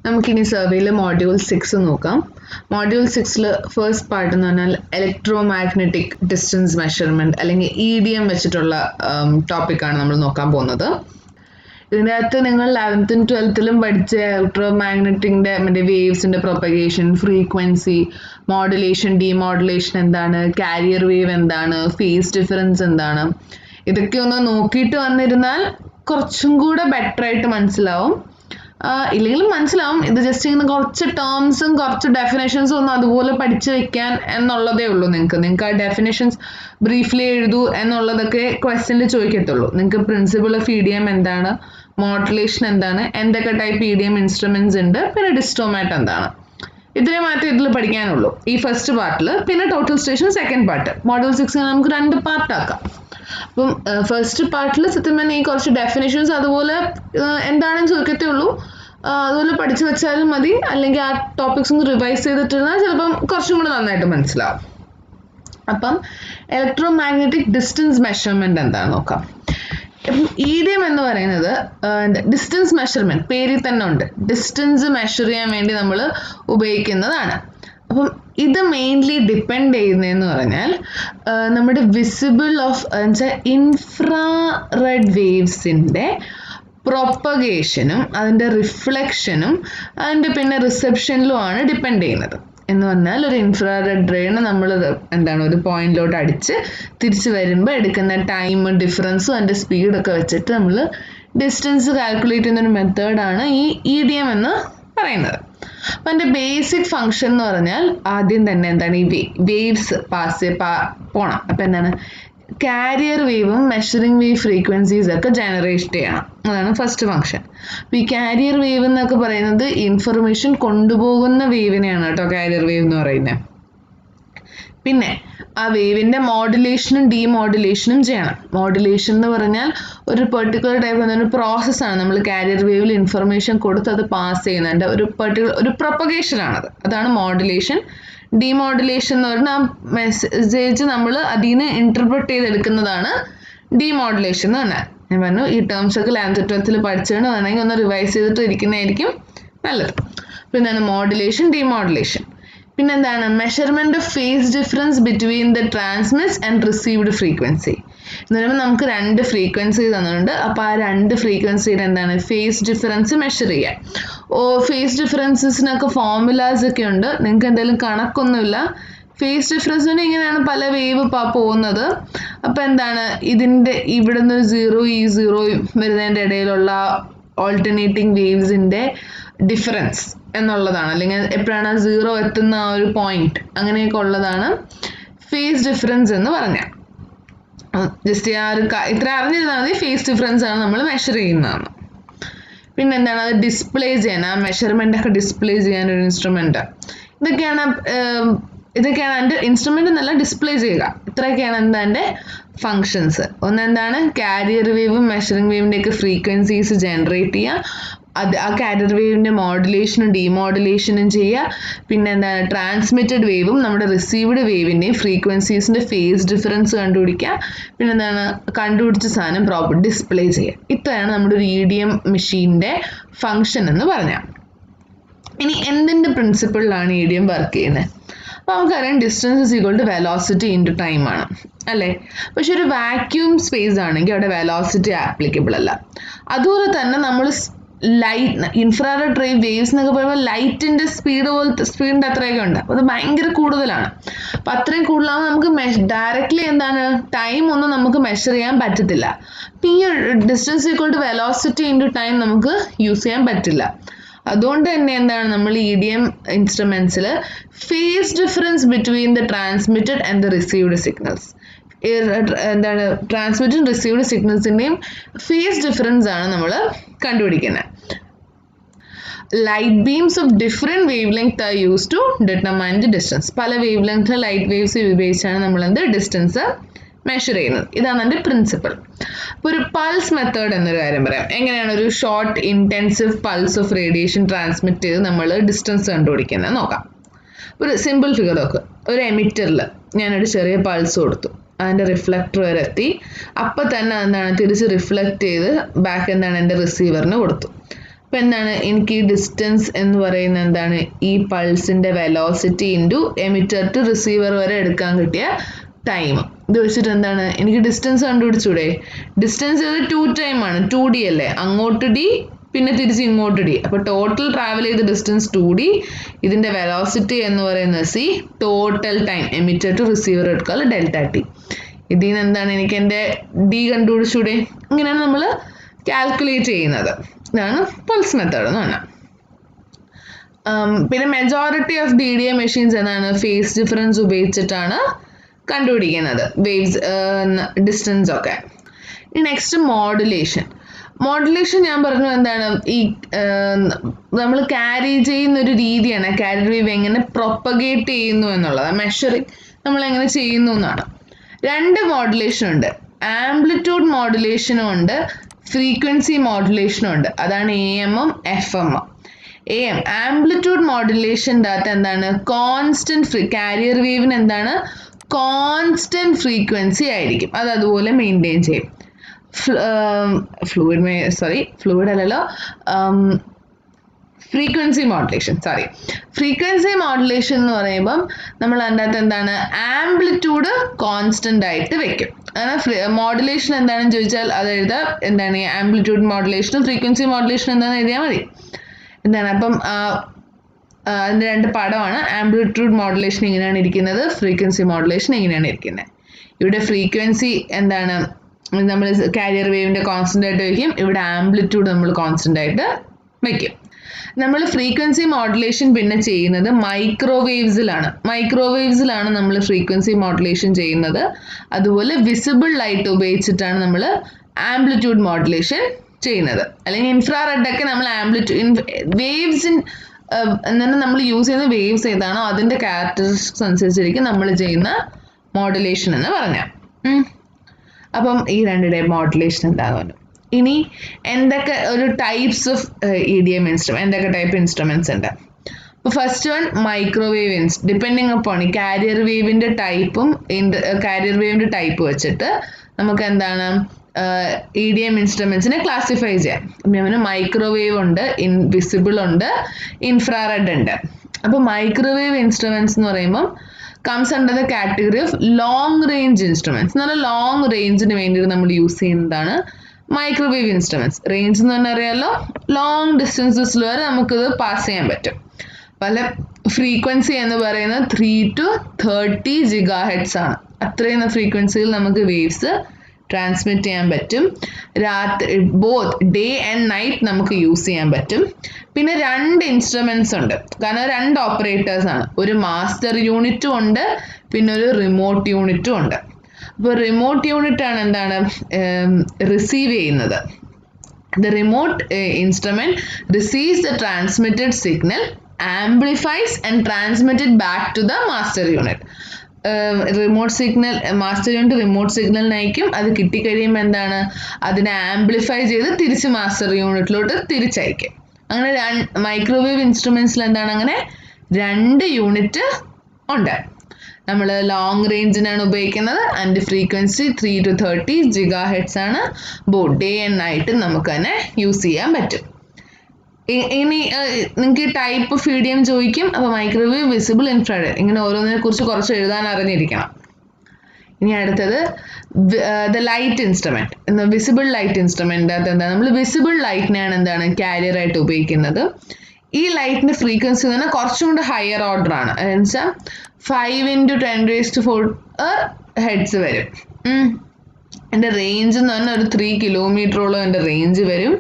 നമുക്കിനി സർവേയിലെ മോഡ്യൂൾ 6 നോക്കാം. Module 6 first part എന്ന് പറഞ്ഞാൽ ഇലക്ട്രോമാഗ്നറ്റിക് ഡിസ്റ്റൻസ് മെഷർമെൻറ്റ് അല്ലെങ്കിൽ EDM വെച്ചിട്ടുള്ള ടോപ്പിക്കാണ് നമ്മൾ നോക്കാൻ പോകുന്നത്. ഇതിൻ്റെ അകത്ത് നിങ്ങൾ 11th 12th പഠിച്ച ഇലക്ട്രോമാഗ്നറ്റിക്കിൻ്റെ മറ്റേ വേവ്സിൻ്റെ പ്രൊപ്പഗേഷൻ, ഫ്രീക്വൻസി, മോഡുലേഷൻ, ഡീമോഡുലേഷൻ എന്താണ്, കാരിയർ വേവ് എന്താണ്, ഫേസ് ഡിഫറൻസ് എന്താണ്, ഇതൊക്കെ ഒന്ന് നോക്കിയിട്ട് വന്നിരുന്നാൽ കുറച്ചും കൂടെ ബെറ്റർ ആയിട്ട് മനസ്സിലാവും. ഇല്ലെങ്കിലും മനസ്സിലാവും. ഇത് ജസ്റ്റ് ഇങ്ങനെ കുറച്ച് ടേംസും കുറച്ച് ഡെഫിനേഷൻസും ഒന്നും അതുപോലെ പഠിച്ചു വെക്കാൻ എന്നുള്ളതേ ഉള്ളൂ. നിങ്ങൾക്ക് ആ ഡെഫിനേഷൻസ് ബ്രീഫ്ലി എഴുതൂ എന്നുള്ളതൊക്കെ ക്വസ്റ്റ്യനിൽ ചോദിക്കത്തുള്ളൂ. നിങ്ങൾക്ക് പ്രിൻസിപ്പിൾ ഓഫ് EDM എന്താണ്, മോഡുലേഷൻ എന്താണ്, എന്തൊക്കെ ടൈപ്പ് EDM ഇൻസ്ട്രുമെന്റ്സ് ഉണ്ട്, പിന്നെ ഡിസ്റ്റോമാറ്റ് എന്താണ്, ഇതിനെ മാത്രമേ ഇതിൽ പഠിക്കാനുള്ളൂ ഈ ഫസ്റ്റ് പാർട്ടിൽ. പിന്നെ total station second part. Module 6 നമുക്ക് 2 പാർട്ടാക്കാം. അപ്പം ഫസ്റ്റ് പാർട്ടിൽ സത്യം പറഞ്ഞാൽ ഈ കുറച്ച് ഡെഫിനേഷൻസ് അതുപോലെ എന്താണെന്ന് ചോദിക്കത്തേ ഉള്ളൂ. അതുപോലെ പഠിച്ചു വെച്ചാലും മതി. അല്ലെങ്കിൽ ആ ടോപ്പിക്സ് ഒന്ന് റിവൈസ് ചെയ്തിട്ടിരുന്നാൽ ചിലപ്പം കുറച്ചും കൂടെ നന്നായിട്ട് മനസ്സിലാവും. അപ്പം ഇലക്ട്രോമാഗ്നറ്റിക് ഡിസ്റ്റൻസ് മെഷർമെൻറ്റ് എന്താണെന്ന് നോക്കാം. അപ്പം EDM എന്ന് പറയുന്നത് ഡിസ്റ്റൻസ് മെഷർമെൻറ്റ്, പേരിൽ തന്നെ ഉണ്ട്. ഡിസ്റ്റൻസ് മെഷർ ചെയ്യാൻ വേണ്ടി നമ്മൾ ഉപയോഗിക്കുന്നതാണ്. അപ്പം ഇത് മെയിൻലി ഡിപ്പെൻഡ് ചെയ്യുന്നതെന്ന് പറഞ്ഞാൽ നമ്മുടെ വിസിബിൾ ഓഫ് ഇൻഫ്രാറെഡ് വേവ്സിൻ്റെ പ്രൊപ്പഗേഷനും അതിൻ്റെ റിഫ്ലക്ഷനും അതിൻ്റെ പിന്നെ റിസപ്ഷനിലുമാണ് ഡിപ്പെൻഡ് ചെയ്യുന്നത്. എന്ന് പറഞ്ഞാൽ ഒരു ഇൻഫ്രാറെഡ് റേനെ നമ്മൾ ഒരു പോയിന്റിലോട്ട് അടിച്ച് തിരിച്ച് വരുമ്പോൾ എടുക്കുന്ന ടൈം ഡിഫറൻസും അതിൻ്റെ സ്പീഡൊക്കെ വെച്ചിട്ട് നമ്മൾ ഡിസ്റ്റൻസ് കാൽക്കുലേറ്റ് ചെയ്യുന്നൊരു മെത്തേഡാണ് ഈ EDM എന്ന് പറയുന്നത്. അപ്പം അതിൻ്റെ ബേസിക് ഫങ്ഷൻ എന്ന് പറഞ്ഞാൽ ആദ്യം തന്നെ എന്താണ് ഈ വേവ്സ് പോണം. അപ്പം എന്താണ് കാരിയർ വേവും മെഷറിംഗ് വേവ് ഫ്രീക്വൻസീസ് ഒക്കെ ജനറേറ്റ് ചെയ്യണം. അതാണ് ഫസ്റ്റ് ഫങ്ഷൻ. അപ്പം ഈ കാരിയർ വേവ് എന്നൊക്കെ പറയുന്നത് ഇൻഫർമേഷൻ കൊണ്ടുപോകുന്ന വേവിനെയാണ് കേട്ടോ കാരിയർ വേവ് എന്ന് പറയുന്നത്. പിന്നെ ആ വേവിൻ്റെ മോഡുലേഷനും ഡീമോഡുലേഷനും ചെയ്യണം. മോഡുലേഷൻ എന്ന് പറഞ്ഞാൽ ഒരു പെർട്ടിക്കുലർ ടൈപ്പ് ഒരു പ്രോസസ്സാണ്. നമ്മൾ കാരിയർ വേവിൽ ഇൻഫർമേഷൻ കൊടുത്ത് അത് പാസ് ചെയ്യുന്നതിൻ്റെ ഒരു പ്രൊപ്പഗേഷനാണത്. അതാണ് മോഡുലേഷൻ. ഡീമോഡുലേഷൻ എന്ന് പറഞ്ഞാൽ ആ മെസ്സേജ് നമ്മൾ അതിൽ നിന്ന് ഇൻ്റർപ്രറ്റ് ചെയ്തെടുക്കുന്നതാണ് ഡീമോഡുലേഷൻ എന്ന് പറഞ്ഞാൽ. ഞാൻ പറഞ്ഞു ഈ ടേംസ് ഒക്കെ 11th 12th പഠിച്ചുകൊണ്ട് വേണമെങ്കിൽ ഒന്ന് റിവൈസ് ചെയ്തിട്ട് ഇരിക്കുന്നതായിരിക്കും നല്ലത്. പിന്നെ മോഡുലേഷൻ, ഡീമോഡുലേഷൻ. പിന്നെന്താണ് measurement of phase difference between the transmits and received frequency. എന്ന് പറയുമ്പോൾ നമുക്ക് 2 ഫ്രീക്വൻസി തന്നിട്ടുണ്ട്. അപ്പോൾ ആ 2 ഫ്രീക്വൻസിയുടെ എന്താണ് ഫേസ് ഡിഫറൻസ് മെഷർ ചെയ്യുക. ഫേസ് ഡിഫറൻസസിനൊക്കെ ഫോർമുലാസ് ഒക്കെ ഉണ്ട്. നിങ്ങൾക്ക് എന്തെങ്കിലും കണക്കൊന്നുമില്ല. ഫേസ് ഡിഫറൻസിന് ഇങ്ങനെയാണ് പല വേവ് പോകുന്നത്. അപ്പോൾ എന്താണ് ഇതിൻ്റെ ഇവിടുന്ന് 0 ഈ 0 വരുന്നതിൻ്റെ ഇടയിലുള്ള ഓൾട്ടർനേറ്റിംഗ് വേവ്സിൻ്റെ ഡിഫറൻസ് എന്നുള്ളതാണ്. അല്ലെങ്കിൽ എപ്പോഴാണ് 0 എത്തുന്ന ആ ഒരു പോയിന്റ്, അങ്ങനെയൊക്കെ ഉള്ളതാണ് ഫേസ് ഡിഫറൻസ് എന്ന് പറഞ്ഞാൽ. ജസ്റ്റ് ആ ഒരു ഇത്ര അറിഞ്ഞിരുന്നാൽ മതി. ഫേസ് ഡിഫറൻസ് ആണ് നമ്മൾ മെഷർ ചെയ്യുന്നതാണ്. പിന്നെ എന്താണ് അത് ഡിസ്പ്ലേ ചെയ്യാൻ, ആ മെഷർമെൻ്റ് ഒക്കെ ഡിസ്പ്ലേ ചെയ്യാൻ ഒരു ഇൻസ്ട്രുമെൻറ്റ്. ഇതൊക്കെയാണ് എൻ്റെ ഇൻസ്ട്രുമെൻ്റ് എന്നല്ല ഡിസ്പ്ലേ ചെയ്യുക. ഇത്രയൊക്കെയാണ് എൻ്റെ ഫങ്ഷൻസ്. ഒന്നെന്താണ് കാരിയർ വേവും മെഷറിംഗ് വേവിൻ്റെയൊക്കെ ഫ്രീക്വൻസീസ് ജനറേറ്റ് ചെയ്യുക. ആ കാരിയർ വേവിൻ്റെ മോഡുലേഷനും ഡീമോഡുലേഷനും ചെയ്യുക. പിന്നെ എന്താണ് ട്രാൻസ്മിറ്റഡ് വേവും നമ്മുടെ റിസീവ്ഡ് വേവിൻ്റെയും ഫ്രീക്വൻസീസിൻ്റെ ഫേസ് ഡിഫറൻസ് കണ്ടുപിടിക്കുക. പിന്നെ എന്താണ് കണ്ടുപിടിച്ച സാധനം പ്രോപ്പർ ഡിസ്പ്ലേ ചെയ്യുക. ഇത്രയാണ് നമ്മുടെ ഒരു EDM മെഷീൻ്റെ ഫങ്ഷൻ എന്ന് പറഞ്ഞാൽ. ഇനി എന്തിൻ്റെ പ്രിൻസിപ്പിളിലാണ് EDM വർക്ക് ചെയ്യുന്നത്? അപ്പോൾ നമുക്കറിയാം distance is equal to velocity into time ആണ് അല്ലേ. പക്ഷെ ഒരു വാക്യൂം സ്പേസ് ആണെങ്കിൽ അവിടെ വെലോസിറ്റി ആപ്ലിക്കബിൾ അല്ല. അതുപോലെ തന്നെ നമ്മൾ ലൈറ്റ് ഇൻഫ്രാറെഡ് വേവ്സ് എന്നൊക്കെ പറയുമ്പോൾ ലൈറ്റിൻ്റെ സ്പീഡിൻ്റെ അത്രയൊക്കെ ഉണ്ട്. അപ്പോൾ അത് ഭയങ്കര കൂടുതലാണ്. അപ്പോൾ അത്രയും കൂടുതലാകുമ്പോൾ നമുക്ക് ഡയറക്റ്റ്ലി എന്താണ് ടൈം ഒന്നും നമുക്ക് മെഷർ ചെയ്യാൻ പറ്റത്തില്ല. അപ്പോൾ ഈ distance equal to velocity into time നമുക്ക് യൂസ് ചെയ്യാൻ പറ്റില്ല. അതുകൊണ്ട് തന്നെ എന്താണ് നമ്മൾ EDM ഇൻസ്ട്രുമെൻറ്റ്സിൽ phase difference between the transmitted and the received signals, എന്താണ് ട്രാൻസ്മിറ്റഡ് റിസീവ്ഡ് സിഗ്നൽസിൻ്റെയും ഫേസ് ഡിഫറൻസ് ആണ് നമ്മൾ കണ്ടുപിടിക്കുന്നത്. Light beams of different wave length are use to determine the distance. പല വേവ് ലെങ്ത്തിലെ ലൈറ്റ് വേവ്സ് ഉപയോഗിച്ചാണ് നമ്മൾ ഡിസ്റ്റൻസ് മെഷർ ചെയ്യുന്നത്. ഇതാണ് എൻ്റെ പ്രിൻസിപ്പിൾ. അപ്പോൾ ഒരു പൾസ് മെത്തേഡ് എന്നൊരു കാര്യം പറയാം. എങ്ങനെയാണ് ഒരു short intensive pulse of radiation transmit ചെയ്ത് നമ്മൾ ഡിസ്റ്റൻസ് കണ്ടുപിടിക്കുന്നത് നോക്കാം. ഒരു സിമ്പിൾ ഫിഗർ നോക്കുക. ഒരു എമിറ്ററിൽ ഞാനൊരു ചെറിയ പൾസ് കൊടുത്തു. അതിൻ്റെ റിഫ്ലക്ടർ വരെ എത്തി. അപ്പം തന്നെ എന്താണ് തിരിച്ച് റിഫ്ലക്റ്റ് ചെയ്ത് ബാക്ക് എന്താണ് എൻ്റെ റിസീവറിന് കൊടുത്തു. അപ്പം എന്താണ് എനിക്ക് ഈ ഡിസ്റ്റൻസ് എന്ന് പറയുന്നത് എന്താണ് ഈ പൾസിൻ്റെ velocity into emitter to receiver വരെ എടുക്കാൻ കിട്ടിയ ടൈം. ഇത് വെച്ചിട്ട് എന്താണ് എനിക്ക് ഡിസ്റ്റൻസ് കണ്ടുപിടിച്ചൂടെ? ഡിസ്റ്റൻസ് ഇത് 2 ടൈമാണ്, 2D അല്ലേ, അങ്ങോട്ട് d പിന്നെ തിരിച്ച് ഇങ്ങോട്ട് d. അപ്പോൾ ടോട്ടൽ ട്രാവൽ ചെയ്ത ഡിസ്റ്റൻസ് 2D, ഇതിൻ്റെ വെലോസിറ്റി എന്ന് പറയുന്നത് c, total time emitter to receiver എടുക്കാനുള്ള ΔT. ഇതിൽ നിന്ന് എന്താണ് എനിക്ക് എൻ്റെ d കണ്ടുപിടിച്ചൂടെ? ഇങ്ങനെയാണ് നമ്മൾ കാൽക്കുലേറ്റ് ചെയ്യുന്നത്. ഇതാണ് പൾസ് മെത്തേഡ് എന്ന് പറഞ്ഞാൽ. പിന്നെ മെജോറിറ്റി ഓഫ് DDA മെഷീൻസ് എന്താണ് ഫേസ് ഡിഫറൻസ് ഉപയോഗിച്ചിട്ടാണ് കണ്ടുപിടിക്കുന്നത് വേവ്സ് ഡിസ്റ്റൻസ് ഒക്കെ. ഇനി നെക്സ്റ്റ് മോഡുലേഷൻ. മോഡുലേഷൻ ഞാൻ പറഞ്ഞു എന്താണ് ഈ നമ്മൾ ക്യാരി ചെയ്യുന്നൊരു രീതിയാണ് ക്യാരി വേവ് എങ്ങനെ പ്രൊപ്പഗേറ്റ് ചെയ്യുന്നു എന്നുള്ളത്, മെഷറിങ് നമ്മൾ എങ്ങനെ ചെയ്യുന്നു എന്നാണ്. 2 മോഡുലേഷൻ ഉണ്ട്, ആംപ്ലിറ്റ്യൂഡ് മോഡുലേഷനും ഉണ്ട്, ഫ്രീക്വൻസി മോഡുലേഷനും ഉണ്ട്. അതാണ് AM-ഉം FM-ഉം. AM ആംപ്ലിറ്റ്യൂഡ് മോഡുലേഷൻ്റെ അകത്ത് എന്താണ് കോൺസ്റ്റന്റ് കാരിയർ വേവിന് എന്താണ് കോൺസ്റ്റന്റ് ഫ്രീക്വൻസി ആയിരിക്കും, അത് അതുപോലെ മെയിൻറ്റെയിൻ ചെയ്യും. ഫ്ലൂയിഡ് അല്ലല്ലോ, ഫ്രീക്വൻസി മോഡുലേഷൻ ഫ്രീക്വൻസി മോഡുലേഷൻ എന്ന് പറയുമ്പം നമ്മൾ അതിൻ്റെ അകത്ത് എന്താണ് ആംപ്ലിറ്റ്യൂഡ് കോൺസ്റ്റന്റ് ആയിട്ട് വെക്കും. അങ്ങനെ മോഡുലേഷൻ എന്താണെന്ന് ചോദിച്ചാൽ അത് എഴുതാം എന്താണ് ആംപ്ലിറ്റ്യൂഡ് മോഡുലേഷനും ഫ്രീക്വൻസി മോഡുലേഷനും എന്താണെന്ന് എഴുതിയാൽ മതി. എന്താണ് അപ്പം അതിൻ്റെ 2 പടമാണ്. ആംപ്ലിറ്റ്യൂഡ് മോഡുലേഷൻ ഇങ്ങനെയാണ് ഇരിക്കുന്നത്, ഫ്രീക്വൻസി മോഡുലേഷൻ ഇങ്ങനെയാണ് ഇരിക്കുന്നത്. ഇവിടെ ഫ്രീക്വൻസി എന്താണ് നമ്മൾ കാരിയർ വേവിൻ്റെ കോൺസ്റ്റന്റ് ആയിട്ട് വയ്ക്കും, ഇവിടെ ആംപ്ലിറ്റ്യൂഡ് നമ്മൾ കോൺസ്റ്റന്റ് ആയിട്ട് വയ്ക്കും. നമ്മൾ ഫ്രീക്വൻസി മോഡുലേഷൻ പിന്നെ ചെയ്യുന്നത് മൈക്രോവേവ്സിലാണ് നമ്മൾ ഫ്രീക്വൻസി മോഡുലേഷൻ ചെയ്യുന്നത്. അതുപോലെ വിസിബിൾ ലൈറ്റ് ഉപയോഗിച്ചിട്ടാണ് നമ്മൾ ആംപ്ലിറ്റ്യൂഡ് മോഡുലേഷൻ ചെയ്യുന്നത്. അല്ലെങ്കിൽ ഇൻഫ്രാറെഡ് ഒക്കെ നമ്മൾ വേവ്സ് എന്നാൽ നമ്മൾ യൂസ് ചെയ്യുന്ന വേവ്സ് ഏതാണോ അതിൻ്റെ ക്യാരക്ടറിസ്റ്റിക്സ് അനുസരിച്ചിരിക്കും നമ്മൾ ചെയ്യുന്ന മോഡുലേഷൻ എന്ന് പറഞ്ഞാൽ. അപ്പം ഈ 2 ടൈപ്പ് മോഡുലേഷൻ എന്താകുമല്ലോ. ഇനി എന്തൊക്കെ ഒരു ടൈപ്സ് ഓഫ് EDM ഇൻസ്ട്രുമെന്റ്, എന്തൊക്കെ ടൈപ്പ് ഇൻസ്ട്രുമെന്റ്സ് ഉണ്ട്? അപ്പോൾ first one microwave depending upon carrier വേവിൻ്റെ ടൈപ്പ് വെച്ചിട്ട് നമുക്ക് എന്താണ് EDM ഇൻസ്ട്രുമെന്റ്സിനെ ക്ലാസിഫൈ ചെയ്യാം. മൈക്രോവേവ് ഉണ്ട്, ഇൻവിസിബിൾ ഉണ്ട്, ഇൻഫ്രാറെഡ് ഉണ്ട്. അപ്പോൾ മൈക്രോവേവ് ഇൻസ്ട്രുമെന്റ്സ് എന്ന് പറയുമ്പം comes under the category of long range instruments. എന്നാൽ ലോങ് റേഞ്ചിന് വേണ്ടിയിട്ട് നമ്മൾ യൂസ് ചെയ്യുന്നതാണ് മൈക്രോവേവ് ഇൻസ്ട്രുമെന്റ്സ്. റേഞ്ച് എന്ന് പറഞ്ഞാൽ അറിയാമല്ലോ, ലോങ് ഡിസ്റ്റൻസസിൽ വരെ നമുക്കിത് പാസ് ചെയ്യാൻ പറ്റും. പല ഫ്രീക്വൻസി എന്ന് പറയുന്നത് 3 to 30 GHz ആണ്. അത്രയും ഫ്രീക്വൻസിയിൽ നമുക്ക് വേവ്സ് ട്രാൻസ്മിറ്റ് ചെയ്യാൻ പറ്റും. രാത്രി ബോത്ത് ഡേ ആൻഡ് നൈറ്റ് നമുക്ക് യൂസ് ചെയ്യാൻ പറ്റും. പിന്നെ 2 ഇൻസ്ട്രുമെന്റ്സ് ഉണ്ട്, കാരണം 2 ഓപ്പറേറ്റേഴ്സ് ആണ്. ഒരു മാസ്റ്റർ യൂണിറ്റും ഉണ്ട്, പിന്നെ ഒരു റിമോട്ട് യൂണിറ്റും ഉണ്ട്. അപ്പോൾ റിമോട്ട് യൂണിറ്റ് ആണ് എന്താണ് റിസീവ് ചെയ്യുന്നത്. The remote instrument receives the transmitted signal, amplifies and transmits it back to the master unit. Remote signal master unit remote സിഗ്നലിന് അയക്കും. അത് കിട്ടിക്കഴിയുമ്പോൾ എന്താണ് അതിനെ ആംപ്ലിഫൈ ചെയ്ത് തിരിച്ച് മാസ്റ്റർ യൂണിറ്റിലോട്ട് തിരിച്ചയക്കും. അങ്ങനെ മൈക്രോവേവ് ഇൻസ്ട്രുമെന്റ്സിൽ എന്താണ് അങ്ങനെ 2 യൂണിറ്റ് ഉണ്ട്. നമ്മൾ ലോങ് റേഞ്ചിനാണ് ഉപയോഗിക്കുന്നത്. ആൻഡ് ഫ്രീക്വൻസി 3 to 30 GHz ആണ്. ബോത്ത് ഡേ ആൻഡ് നൈറ്റ് നമുക്ക് തന്നെ യൂസ് ചെയ്യാൻ പറ്റും. ഇനി നിങ്ങൾക്ക് ടൈപ്പ് ഓഫ് EDM ചോദിക്കും. അപ്പോൾ മൈക്രോവേവ്, വിസിബിൾ, ഇൻഫ്രാറെഡ് ഇങ്ങനെ ഓരോന്നിനെ കുറിച്ച് കുറച്ച് എഴുതാൻ അറിഞ്ഞിരിക്കണം. ഇനി അടുത്തത് the light instrument. Visible light instrument അത് എന്താണ് നമ്മൾ വിസിബിൾ ലൈറ്റിനെയാണ് എന്താണ് കാരിയർ ആയിട്ട് ഉപയോഗിക്കുന്നത്. ഈ ലൈറ്റിന്റെ ഫ്രീക്വൻസി എന്ന് പറഞ്ഞാൽ കുറച്ചും കൂടി ഹയർ ഓർഡർ ആണ്. അതെന്ന് വെച്ചാൽ 5 × 10⁴ ഹെഡ്സ് വരും. എൻ്റെ റേഞ്ച് എന്ന് പറഞ്ഞാൽ ഒരു 3 കിലോമീറ്ററോളം എൻ്റെ റേഞ്ച് വരും.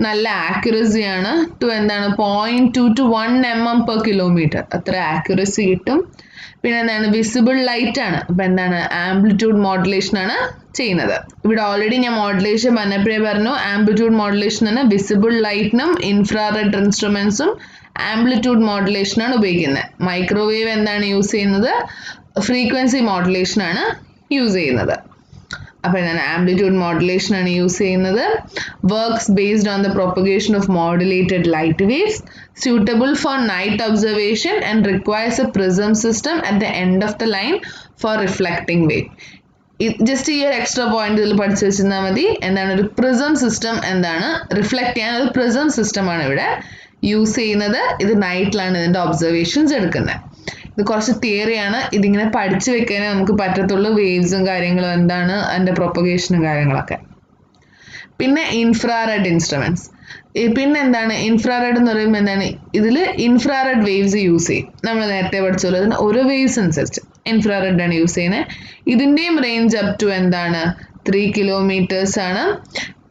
നല്ല ആക്യുറസിയാണ്. എന്താണ് 0.2 to 1 mm/km അത്ര ആക്യുറസി കിട്ടും. പിന്നെ എന്താണ് വിസിബിൾ ലൈറ്റ് ആണ്. അപ്പം എന്താണ് ആംപ്ലിറ്റ്യൂഡ് മോഡുലേഷൻ ആണ് ചെയ്യുന്നത്. ഇവിടെ ഓൾറെഡി ഞാൻ മോഡുലേഷൻ പറഞ്ഞപ്പോഴേ പറഞ്ഞു ആംപ്ലിറ്റ്യൂഡ് മോഡുലേഷൻ തന്നെ വിസിബിൾ ലൈറ്റിനും ഇൻഫ്രാറെഡ് ഇൻസ്ട്രുമെന്റ്സും ആംപ്ലിറ്റ്യൂഡ് മോഡുലേഷനാണ് ഉപയോഗിക്കുന്നത്. മൈക്രോവേവ് എന്താണ് യൂസ് ചെയ്യുന്നത് ഫ്രീക്വൻസി മോഡുലേഷനാണ് യൂസ് ചെയ്യുന്നത്. അപ്പോൾ എന്താണ് ആംപ്ലിറ്റ്യൂഡ് മോഡുലേഷൻ ആണ് യൂസ് ചെയ്യുന്നത്. Works based on the propagation of modulated light waves suitable for night observation and requires a prism system at the end of the line for reflecting wave. Just ഈ ഒരു extra point ഇതിൽ പഠിച്ചു വെച്ചിരുന്നാൽ മതി. എന്താണ് ഒരു prism system, എന്താണ് reflect ചെയ്യാൻ ഒരു പ്രിസം സിസ്റ്റം ആണ് ഇവിടെ യൂസ് ചെയ്യുന്നത്. ഇത് നൈറ്റിലാണ് ഇതിന്റെ ഒബ്സർവേഷൻസ് എടുക്കുന്നത്. ഇത് കുറച്ച് തിയറിയാണ്, ഇതിങ്ങനെ പഠിച്ചു വെക്കാനേ നമുക്ക് പറ്റത്തുള്ളൂ. വേവ്സും കാര്യങ്ങളും എന്താണ് അതിന്റെ പ്രൊപ്പഗേഷനും കാര്യങ്ങളൊക്കെ. പിന്നെ ഇൻഫ്രാറെഡ് ഇൻസ്ട്രുമെന്റ്സ്. പിന്നെ എന്താണ് ഇൻഫ്രാറെഡ് എന്ന് പറയുമ്പോൾ എന്താണ്, ഇതിൽ ഇൻഫ്രാറെഡ് വേവ്സ് യൂസ് ചെയ്യും. നമ്മൾ നേരത്തെ പഠിച്ച പോലെ തന്നെ ഓരോ വേവ്സ് അനുസരിച്ച് ഇൻഫ്രാറെഡ് ആണ് യൂസ് ചെയ്യുന്നത്. ഇതിന്റെയും റേഞ്ച് അപ് ടു എന്താണ് 3 കിലോമീറ്റേഴ്സ് ആണ്.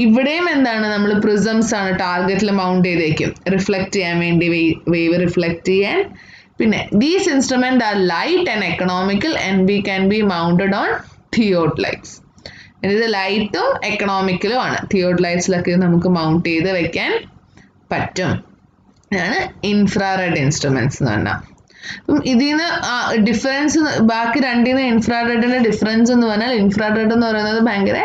ഇവിടെയും എന്താണ് നമ്മൾ പ്രിസംസ് ആണ് ടാർഗറ്റിൽ മൗണ്ട് ചെയ്തേക്കും റിഫ്ലക്ട് ചെയ്യാൻ വേണ്ടി, വേവ് റിഫ്ലക്ട് ചെയ്യാൻ. പിന്നെ these instrument are light and economical and we can be mounted on theodolites. ഇത് ലൈറ്റും എക്കണോമിക്കലും ആണ്. തിയോഡലൈറ്റ്സിലൊക്കെ നമുക്ക് മൗണ്ട് ചെയ്ത് വെക്കാൻ പറ്റും. ഇതാണ് ഇൻഫ്രാറെഡ് ഇൻസ്ട്രുമെന്റ്സ് എന്ന് പറഞ്ഞാൽ. അപ്പം ഇതിന് ഡിഫറൻസ്, ബാക്കി രണ്ടിന് ഇൻഫ്രാറെഡിന്റെ ഡിഫറൻസ് എന്ന് പറഞ്ഞാൽ, ഇൻഫ്രാറെഡ് എന്ന് പറയുന്നത് ഭയങ്കര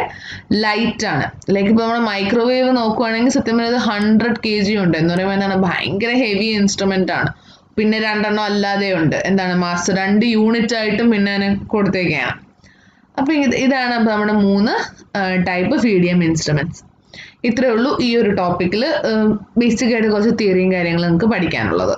ലൈറ്റ് ആണ്. ലൈക്ക് ഇപ്പോൾ നമ്മൾ മൈക്രോവേവ് നോക്കുവാണെങ്കിൽ സത്യം പറഞ്ഞത് 100 kg ഉണ്ട് എന്ന് പറയുമ്പോൾ എന്താണ് ഭയങ്കര ഹെവി ഇൻസ്ട്രുമെന്റ് ആണ്. പിന്നെ 2 അല്ലാതെ ഉണ്ട്, എന്താണ് മാസ് 2 യൂണിറ്റ് ആയിട്ടും പിന്നെ അതിന് കൊടുത്തേക്കാണ്. അപ്പൊ ഇതാണ് നമ്മുടെ 3 ടൈപ്പ് ഫീഡിയം ഇൻസ്ട്രുമെന്റ്സ്. ഇത്രയേ ഉള്ളൂ ഈ ഒരു ടോപ്പിക്കിൽ ബേസിക് ആയിട്ട് കുറച്ച് തിയറിയും കാര്യങ്ങളും നിങ്ങൾക്ക് പഠിക്കാനുള്ളത്.